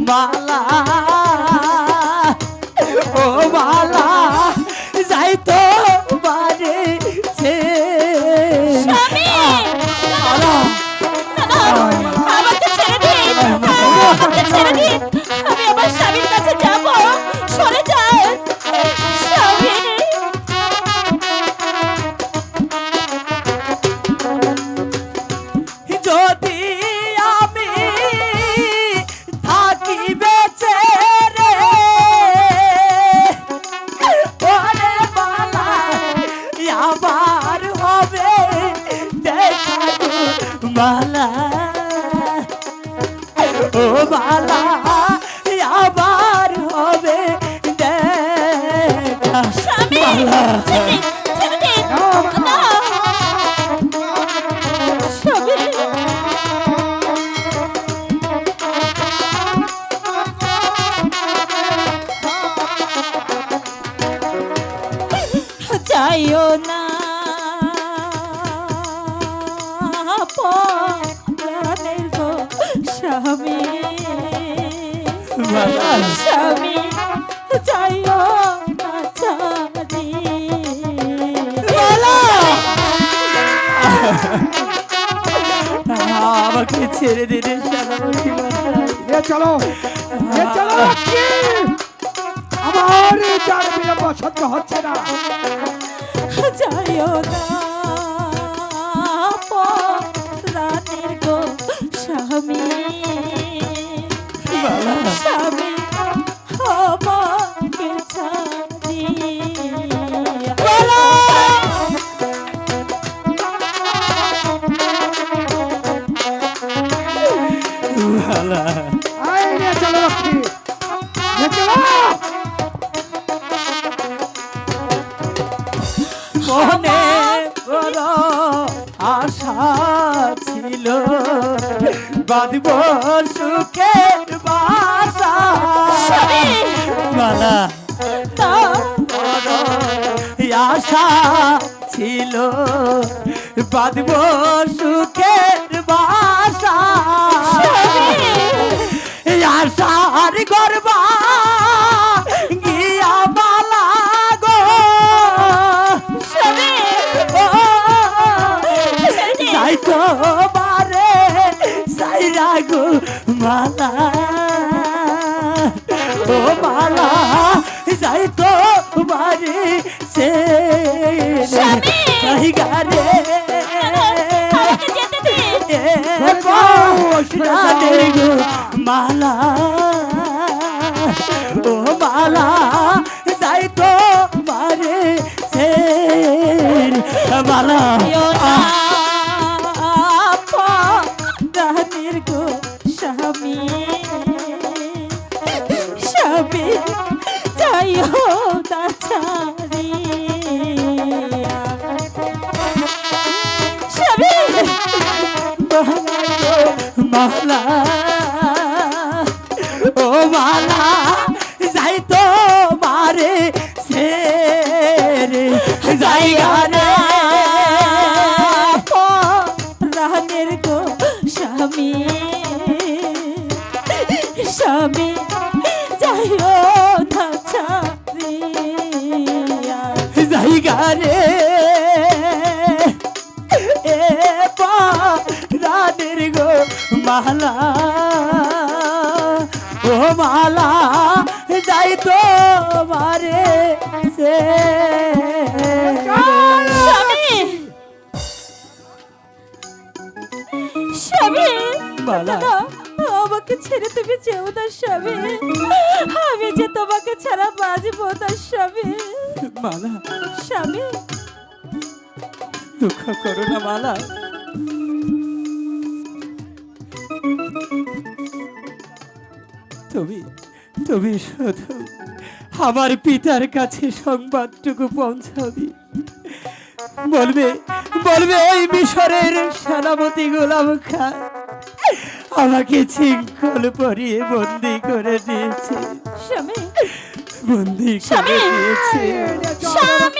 মালা ও মালা যাই তো বাড়ি আমাকে ছেড়ে দিন, আমাকে ছেড়ে দিন, আমি আমার স্বামীর কাছে যাব। সরে যান স্বামী। যদি আমি থাকি বেঁচে রে ওরে মালা আবার হবে দেখা গো মালা ও মালা আবার হবে দেখা স্বামী মালা ছেড়ে দিন, ছেড়ে দিন। না স্বামী, যাইও না প্রাণের গো স্বামী, মালা স্বামী যাইও না ছাড়ি। আমাকে ছেড়ে দিলে সারামতি এ চলো, এ চলো লক্ষ্মী। আমার যার বিলম্ব সহ্য হচ্ছে না। যাইও না প্রাণের গো স্বামী, স্বামী আমাকে ছাড়ি। আয় নিয়ে চলো লক্ষ্মী, নিয়ে চলো। মনে বড় আশা ছিল বাঁধব সুখের বাসা মালা আশা ছিল বাঁধব সুখের বাসা আশার গর্বা গিয়া মালা গো যাই তো বারে সাইরা গো মালা ও মালা যাই তো বারে সে গারে গো মালা ও মালা যাই তো বারে সে মালা প্রাণের গো স্বামী, স্বামী যাইও না ছাড়ি। স্বামী মালা ও মালা যাই তো মারে সে জায়গা রে প্রাণের গো স্বামী, স্বামী যাইও না ছাড়ি। জায়গা রে এ রানের গো মালা ও মালা যাই তো মারে সে স্বামী, স্বামী মালা না, আমাকে ছেড়ে তুমি যেও না স্বামী, আমি যে তোমাকে ছাড়া বাঁচবো না স্বামী। মালা স্বামী দুঃখ করো না মালা তুমি তুমি শুধু আমার পিতার কাছে সংবাদটুকু পৌঁছাবি বলবে বলবে ওই মিশরের সেনাপতি গোলাম খান আমাকে শৃঙ্খল পরিয়ে বন্দি করে দিয়েছে স্বামী, বন্দি করে স্বামী! দিয়েছে স্বামী